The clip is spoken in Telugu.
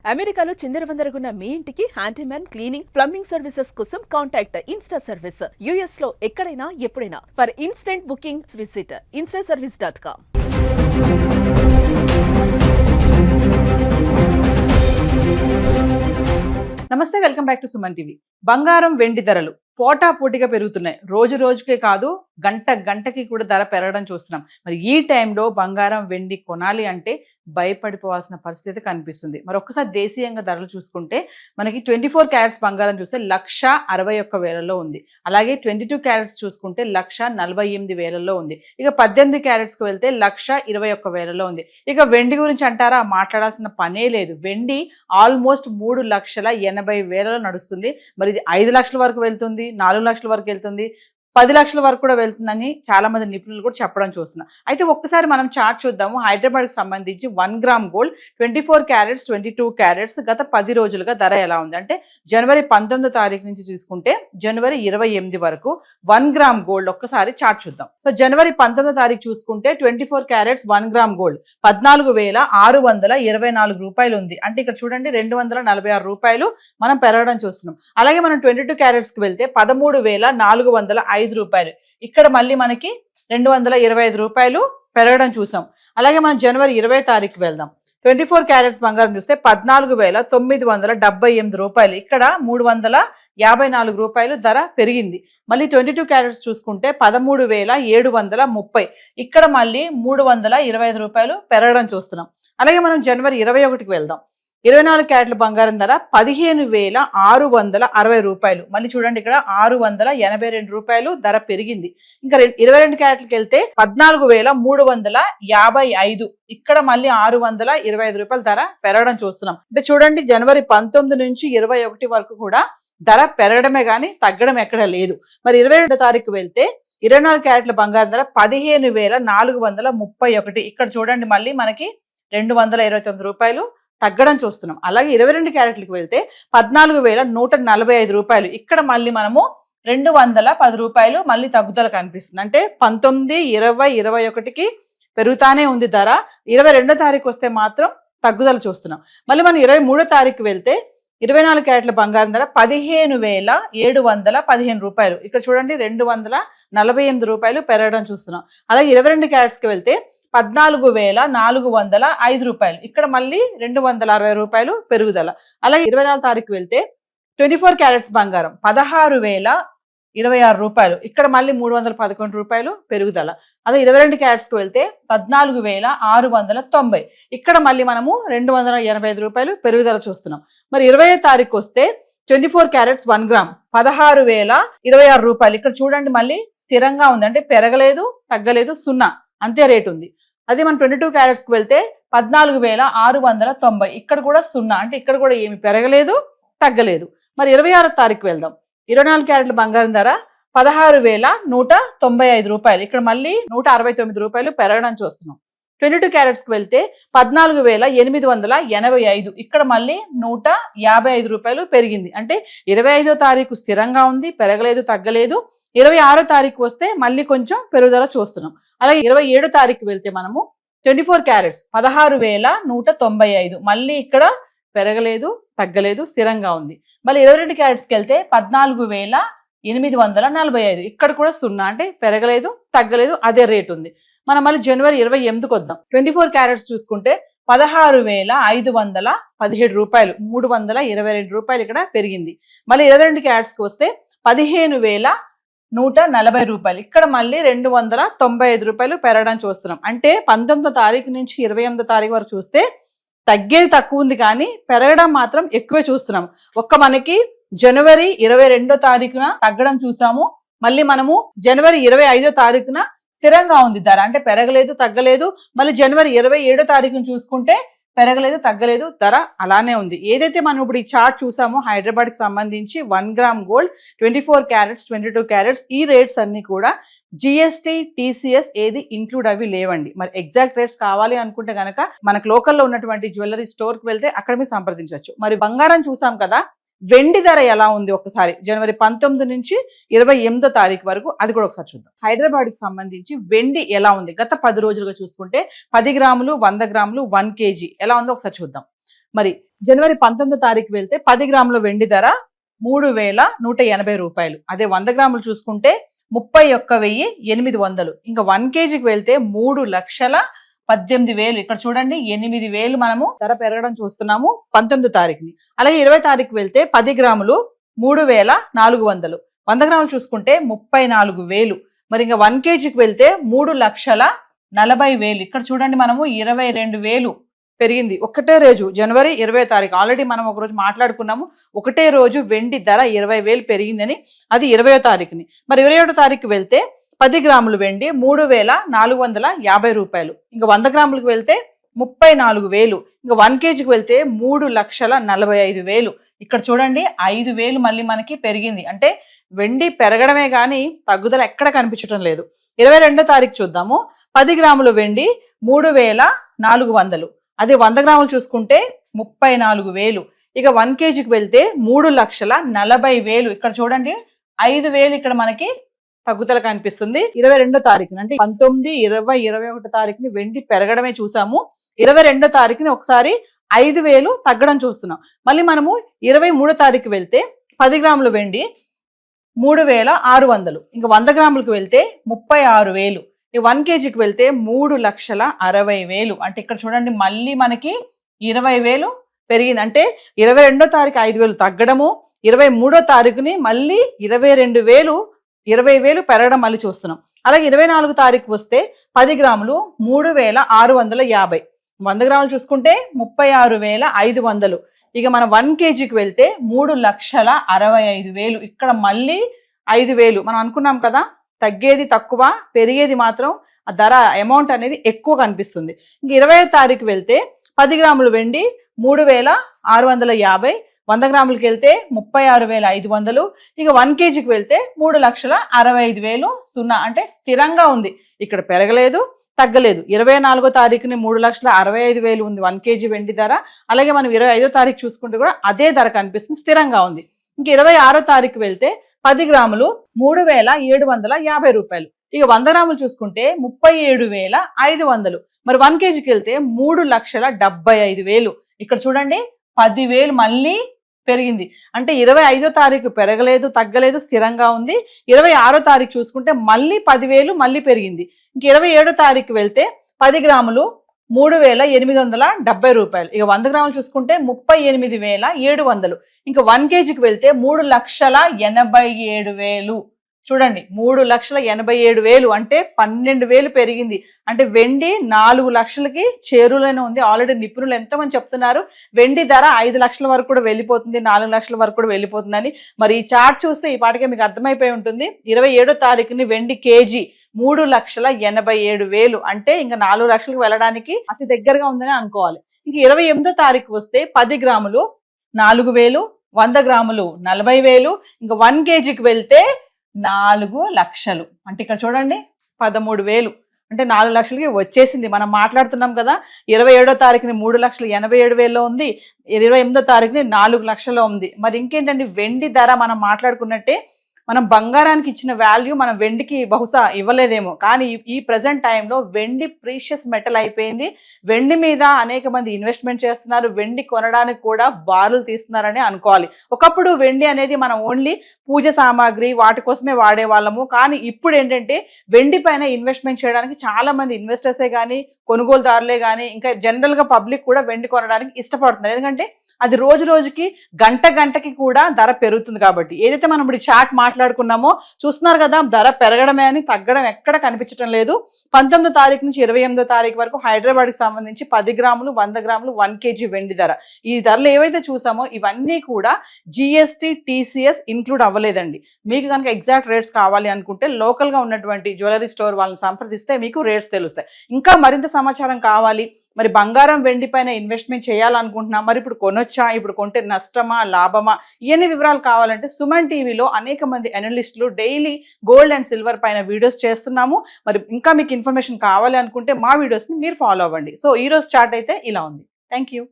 అమెరికాలో చిందరవందరగున్న మీ ఇంటికి హ్యాండీమ్యాన్ క్లీనింగ్ ప్లంబింగ్ సర్వీసెస్ కోసం కాంటాక్ట్ ఇన్స్టా సర్వీస్. యుఎస్ లో ఎక్కడైనా ఎప్పుడైనా for instant booking visit instaservice.com. నమస్తే, welcome back to Suman TV. బంగారం వెండి ధరలు పోటాపోటీగా పెరుగుతున్నాయి. రోజు రోజుకే కాదు, గంట గంటకి కూడా ధర పెరగడం చూస్తున్నాం. మరి ఈ టైంలో బంగారం వెండి కొనాలి అంటే భయపడిపోవాల్సిన పరిస్థితి కనిపిస్తుంది. మరి ఒక్కసారి దేశీయంగా ధరలు చూసుకుంటే మనకి 24 క్యారెట్స్ బంగారం చూస్తే 1,61,000లో ఉంది. అలాగే 22 క్యారెట్స్ చూసుకుంటే 1,48,000లో ఉంది. ఇక 18 క్యారెట్స్కి వెళ్తే 1,21,000లో ఉంది. ఇక వెండి గురించి అంటారా, మాట్లాడాల్సిన పనే లేదు. వెండి ఆల్మోస్ట్ 3,80,000లో నడుస్తుంది. మరి ఇది 5 లక్షల వరకు వెళ్తుంది, 4 లక్షల వరకు వెళ్తుంది, 10 లక్షల వరకు కూడా వెళ్తుందని చాలా మంది నిపుణులు కూడా చెప్పడం చూస్తున్నాం. అయితే ఒక్కసారి మనం చార్ట్ చూద్దాము. హైదరాబాద్కి సంబంధించి 1 గ్రామ్ గోల్డ్ 24 క్యారెట్స్ 22 క్యారెట్స్ గత 10 రోజులుగా ధర ఎలా ఉంది అంటే జనవరి 19వ తారీఖు నుంచి తీసుకుంటే జనవరి 28 వరకు 1 గ్రామ్ గోల్డ్ ఒక్కసారి చార్ట్ చూద్దాం. సో జనవరి 19వ తారీఖు చూసుకుంటే 24 క్యారెట్స్ 1 గ్రామ్ గోల్డ్ 14,624 రూపాయలు ఉంది. అంటే ఇక్కడ చూడండి 246 రూపాయలు మనం పెరగడం చూస్తున్నాం. అలాగే మనం 22 క్యారెట్స్కి వెళ్తే 13,405 రూపాయలు. ఇక్కడ మళ్ళీ మనకి 225 రూపాయలు పెరగడం చూసాం. అలాగే మనం జనవరి 20వ తారీఖు వెళ్దాం. 24 క్యారెట్స్ బంగారం చూస్తే 14,978 రూపాయలు. ఇక్కడ 354 రూపాయలు ధర పెరిగింది. మళ్ళీ 22 క్యారెట్స్ చూసుకుంటే 13,730. ఇక్కడ మళ్ళీ 325 రూపాయలు పెరగడం చూస్తున్నాం. అలాగే మనం జనవరి 21కి వెళ్దాం. 24 క్యారెట్ల బంగారం ధర 15,660 రూపాయలు. మళ్ళీ చూడండి ఇక్కడ 682 రూపాయలు ధర పెరిగింది. ఇంకా 22 క్యారెట్లకి వెళ్తే 14,355. ఇక్కడ మళ్ళీ 625 రూపాయల ధర పెరగడం చూస్తున్నాం. అంటే చూడండి జనవరి 19 నుంచి 21 వరకు కూడా ధర పెరగడమే కానీ తగ్గడం ఎక్కడ లేదు. మరి 22వ తారీఖు వెళ్తే 24 క్యారెట్ల బంగారం ధర 15,431. ఇక్కడ చూడండి మళ్ళీ మనకి 229 రూపాయలు తగ్గడం చూస్తున్నాం. అలాగే 22 క్యారెట్లకు వెళ్తే 14,145 రూపాయలు. ఇక్కడ మళ్ళీ మనము 210 రూపాయలు మళ్ళీ తగ్గుదల కనిపిస్తుంది. అంటే 19, 20, 21కి పెరుగుతానే ఉంది ధర. 22వ తారీఖు వస్తే మాత్రం తగ్గుదల చూస్తున్నాం. మళ్ళీ మనం 23వ తారీఖు వెళ్తే 24 క్యారెట్ల బంగారం ధర 15,715 రూపాయలు. ఇక్కడ చూడండి 248 రూపాయలు పెరగడం చూస్తున్నాం. అలాగే 22 క్యారెట్స్కి వెళ్తే 14,405 రూపాయలు. ఇక్కడ మళ్ళీ 260 రూపాయలు పెరుగుదల. అలాగే 24వ తారీఖు వెళ్తే 24 క్యారెట్స్ బంగారం 16,026 రూపాయలు. ఇక్కడ మళ్ళీ 311 రూపాయలు పెరుగుదల. అదే 22 క్యారెట్స్కి వెళ్తే 14,690. ఇక్కడ మళ్ళీ మనము 285 రూపాయలు పెరుగుదల చూస్తున్నాం. మరి 20వ తారీఖు వస్తే 24 క్యారెట్స్ 1 గ్రామ్ 16,026 రూపాయలు. ఇక్కడ చూడండి మళ్ళీ స్థిరంగా ఉంది. అంటే పెరగలేదు, తగ్గలేదు, 0 అంతే రేటు ఉంది. అదే మనం 22 క్యారెట్స్కి వెళ్తే 14,690. ఇక్కడ కూడా 0 అంటే ఇక్కడ కూడా ఏమి పెరగలేదు, తగ్గలేదు. మరి 26వ తారీఖు వెళ్దాం. 24 క్యారెట్ల బంగారం ధర 16,195 రూపాయలు. ఇక్కడ మళ్ళీ 169 రూపాయలు పెరగడం చూస్తున్నాం. 22 క్యారెట్స్కి వెళ్తే 14,885. ఇక్కడ మళ్ళీ 155 రూపాయలు పెరిగింది. అంటే 25వ తారీఖు స్థిరంగా ఉంది, పెరగలేదు, తగ్గలేదు. 26వ తారీఖు వస్తే మళ్ళీ కొంచెం పెరుగుదల చూస్తున్నాం. అలాగే 27వ తారీఖు వెళ్తే మనము 24 క్యారెట్స్ 16,195. మళ్ళీ ఇక్కడ పెరగలేదు, తగ్గలేదు, స్థిరంగా ఉంది. మళ్ళీ 22 క్యారెట్స్కి వెళ్తే 14,845. ఇక్కడ కూడా 0 అంటే పెరగలేదు, తగ్గలేదు, అదే రేటు ఉంది. మనం మళ్ళీ జనవరి 28కి వద్దాం. 24 క్యారెట్స్ చూసుకుంటే 16,517 రూపాయలు, 322 రూపాయలు ఇక్కడ పెరిగింది. మళ్ళీ 22 క్యారెట్స్కి వస్తే 15,140 రూపాయలు. ఇక్కడ మళ్ళీ 295 రూపాయలు పెరగడం చూస్తున్నాం. అంటే 19వ తారీఖు నుంచి 28వ తారీఖు వరకు చూస్తే తగ్గేది తక్కువ ఉంది కానీ పెరగడం మాత్రం ఎక్కువే చూస్తున్నాం. మనకి జనవరి 22వ తారీఖున తగ్గడం చూసాము. మళ్ళీ మనము జనవరి 25వ తారీఖున స్థిరంగా ఉంది ధర. అంటే పెరగలేదు, తగ్గలేదు. మళ్ళీ జనవరి 27వ తారీఖున చూసుకుంటే పెరగలేదు, తగ్గలేదు, ధర అలానే ఉంది. ఏదైతే మనం ఇప్పుడు ఈ చార్ట్ చూసామో హైదరాబాద్కి సంబంధించి 1 గ్రామ్ గోల్డ్ 24 క్యారెట్స్ 22 క్యారెట్స్ ఈ రేట్స్ అన్ని కూడా జిఎస్టీ, టీసీఎస్ ఏది ఇంక్లూడ్ అవి లేవండి. మరి ఎగ్జాక్ట్ రేట్స్ కావాలి అనుకుంటే కనుక మనకు లోకల్లో ఉన్నటువంటి జ్యువెలరీ స్టోర్కి వెళ్తే అక్కడ మీరు సంప్రదించవచ్చు. మరి బంగారం చూసాం కదా, వెండి ధర ఎలా ఉంది ఒకసారి జనవరి 19 నుంచి 28వ తారీఖు వరకు అది కూడా ఒకసారి చూద్దాం. హైదరాబాద్కి సంబంధించి వెండి ఎలా ఉంది గత 10 రోజులుగా చూసుకుంటే 10 గ్రాములు, 100 గ్రాములు, 1 కేజీ ఎలా ఉందో ఒకసారి చూద్దాం. మరి జనవరి 19వ తారీఖు వెళ్తే 10 గ్రాముల వెండి ధర 3,180 రూపాయలు. అదే 100 గ్రాములు చూసుకుంటే 31,800. ఇంకా 1 కేజీకి వెళ్తే 3,18,000. ఇక్కడ చూడండి 8,000 మనము ధర పెరగడం చూస్తున్నాము 19వ తారీఖుని. అలాగే 20వ తారీఖు వెళ్తే 10 గ్రాములు 3,400. 100 గ్రాములు చూసుకుంటే 34,000. మరి ఇంకా 1 కేజీకి వెళ్తే 3,40,000. ఇక్కడ చూడండి మనము 22,000 పెరిగింది ఒకటే రోజు జనవరి 20వ తారీఖు. ఆల్రెడీ మనం ఒక రోజు మాట్లాడుకున్నాము ఒకటే రోజు వెండి ధర 20,000 పెరిగిందని, అది 20వ తారీఖుని. మరి 21వ తారీఖు వెళ్తే 10 గ్రాములు వెండి 3,450 రూపాయలు. ఇంకా 100 గ్రాములకు వెళ్తే 34,000. ఇంకా 1 కేజీకి వెళ్తే 3,45,000. ఇక్కడ చూడండి 5,000 మళ్ళీ మనకి పెరిగింది. అంటే వెండి పెరగడమే కానీ తగ్గుదల ఎక్కడ కనిపించడం లేదు. 22వ తారీఖు చూద్దాము. 10 గ్రాముల వెండి 3,400. అదే 100 గ్రాములు చూసుకుంటే 34,000. ఇక 1 కేజీకి వెళ్తే 3,40,000. ఇక్కడ చూడండి 5,000 ఇక్కడ మనకి తగ్గుదల కనిపిస్తుంది. 22వ తారీఖున అంటే 19, 20, 21 తారీఖుని వెండి పెరగడమే చూసాము. 22వ తారీఖుని ఒకసారి 5,000 తగ్గడం చూస్తున్నాం. మళ్ళీ మనము 23వ తారీఖు వెళ్తే 10 గ్రాముల వెండి 3,600. ఇంకా 100 గ్రాములకు వెళ్తే 36,000. ఈ 1 కేజీకి వెళ్తే 3,60,000. అంటే ఇక్కడ చూడండి మళ్ళీ మనకి 20,000 పెరిగింది. అంటే 22వ తారీఖు 5,000 తగ్గడము, 23వ తారీఖుని మళ్ళీ 20,000 పెరగడం మళ్ళీ చూస్తున్నాం. అలాగే 24వ తారీఖు వస్తే 10 గ్రాములు 3,650. 100 గ్రాములు చూసుకుంటే 36,500. ఇక మనం 1 కేజీకి వెళ్తే 3,65,000. ఇక్కడ మళ్ళీ 5,000. మనం అనుకున్నాం కదా తగ్గేది తక్కువ, పెరిగేది మాత్రం ఆ ధర అమౌంట్ అనేది ఎక్కువ కనిపిస్తుంది. ఇంక 20వ తారీఖు వెళ్తే 10 గ్రాములు వెండి 3,650. 100 గ్రాములకి వెళ్తే 36,500. ఇక 1 కేజీకి వెళ్తే 3,65,000. 0 అంటే స్థిరంగా ఉంది, ఇక్కడ పెరగలేదు తగ్గలేదు. 24వ తారీఖుని 3,65,000 ఉంది 1 కేజీ వెండి ధర. అలాగే మనం 25వ తారీఖు చూసుకుంటే కూడా అదే ధర కనిపిస్తుంది, స్థిరంగా ఉంది. ఇంక 26వ తారీఖు వెళ్తే 10 గ్రాములు 3,750 రూపాయలు. ఇక 100 గ్రాములు చూసుకుంటే 37,500. మరి 1 కేజీకి వెళ్తే 3,75,000. ఇక్కడ చూడండి 10,000 మళ్ళీ పెరిగింది. అంటే 25వ తారీఖు పెరగలేదు తగ్గలేదు, స్థిరంగా ఉంది. 26వ తారీఖు చూసుకుంటే మళ్ళీ 10,000 మళ్ళీ పెరిగింది. ఇంక 27వ తారీఖు వెళ్తే 10 గ్రాములు 3,870 రూపాయలు. ఇక 100 గ్రాములు చూసుకుంటే 38,700. ఇంకా 1 కేజీకి వెళ్తే 3,87,000. చూడండి 3,87,000 అంటే 12,000 పెరిగింది. అంటే వెండి 4 లక్షలకి చేరువలోనే ఉంది. ఆల్రెడీ నిపుణులు ఎంతోమంది చెప్తున్నారు వెండి ధర 5 లక్షల వరకు కూడా వెళ్ళిపోతుంది, 4 లక్షల వరకు కూడా వెళ్ళిపోతుందని. మరి ఈ చార్ట్ చూస్తే ఈ పాటికే మీకు అర్థమైపోయి ఉంటుంది. 27వ తారీఖుని వెండి కేజీ 3,87,000. అంటే ఇంకా 4 లక్షలకు వెళ్ళడానికి అతి దగ్గరగా ఉందని అనుకోవాలి. ఇంక 28వ తారీఖు వస్తే 10 గ్రాములు 4,000. 100 గ్రాములు 40,000. ఇంకా 1 కేజీకి వెళ్తే 4 లక్షలు. అంటే ఇక్కడ చూడండి 13,000. అంటే 4 లక్షలకి వచ్చేసింది. మనం మాట్లాడుతున్నాం కదా 27వ తారీఖుని 3,87,000 ఉంది, 28వ తారీఖుని 4 లక్షలు ఉంది. మరి ఇంకేంటండి వెండి ధర మనం మాట్లాడుకున్నట్టే మనం బంగారానికి ఇచ్చిన వాల్యూ మనం వెండికి బహుశా ఇవ్వలేదేమో, కానీ ఈ ప్రజెంట్ టైంలో వెండి ప్రీషియస్ మెటల్ అయిపోయింది. వెండి మీద అనేక మంది ఇన్వెస్ట్మెంట్ చేస్తున్నారు, వెండి కొనడానికి కూడా బారులు తీస్తున్నారని అనుకోవాలి. ఒకప్పుడు వెండి అనేది మనం ఓన్లీ పూజ సామాగ్రి వాటి కోసమే వాడేవాళ్ళము, కానీ ఇప్పుడు ఏంటంటే వెండి పైన ఇన్వెస్ట్మెంట్ చేయడానికి చాలా మంది ఇన్వెస్టర్సే కానీ కొనుగోలుదారులే కానీ ఇంకా జనరల్గా పబ్లిక్ కూడా వెండి కొనడానికి ఇష్టపడుతున్నారు. ఎందుకంటే అది రోజు రోజుకి గంటకి కూడా ధర పెరుగుతుంది కాబట్టి. ఏదైతే మనం ఇప్పుడు చార్ట్ మాట్లాడుకున్నామో చూస్తున్నారు కదా ధర పెరగడమే అని తగ్గడం ఎక్కడ కనిపించడం లేదు. 19వ తారీఖు నుంచి 28వ తారీఖు వరకు హైదరాబాద్కి సంబంధించి 10 గ్రాములు 100 గ్రాములు 1 కేజీ వెండి ధర, ఈ ధరలు ఏవైతే చూసామో ఇవన్నీ కూడా జిఎస్టీ టీసీఎస్ ఇంక్లూడ్ అవ్వలేదండి. మీకు కనుక ఎగ్జాక్ట్ రేట్స్ కావాలి అనుకుంటే లోకల్గా ఉన్నటువంటి జ్యువెలరీ స్టోర్ వాళ్ళని సంప్రదిస్తే మీకు రేట్స్ తెలుస్తాయి. ఇంకా మరింత సమాచారం కావాలి, మరి బంగారం వెండి పైన ఇన్వెస్ట్మెంట్ చేయాలనుకుంటున్నా, మరి ఇప్పుడు కొనొచ్చా, ఇప్పుడు కొంటే నష్టమా లాభమా, ఇవన్నీ వివరాలు కావాలంటే సుమన్ టీవీలో అనేక మంది అనలిస్టులు డైలీ గోల్డ్ అండ్ సిల్వర్ పైన వీడియోస్ చేస్తున్నాము. మరి ఇంకా మీకు ఇన్ఫర్మేషన్ కావాలి అనుకుంటే మా వీడియోస్ని మీరు ఫాలో అవ్వండి. సో ఈ రోజు చార్ట్ అయితే ఇలా ఉంది. Thank you.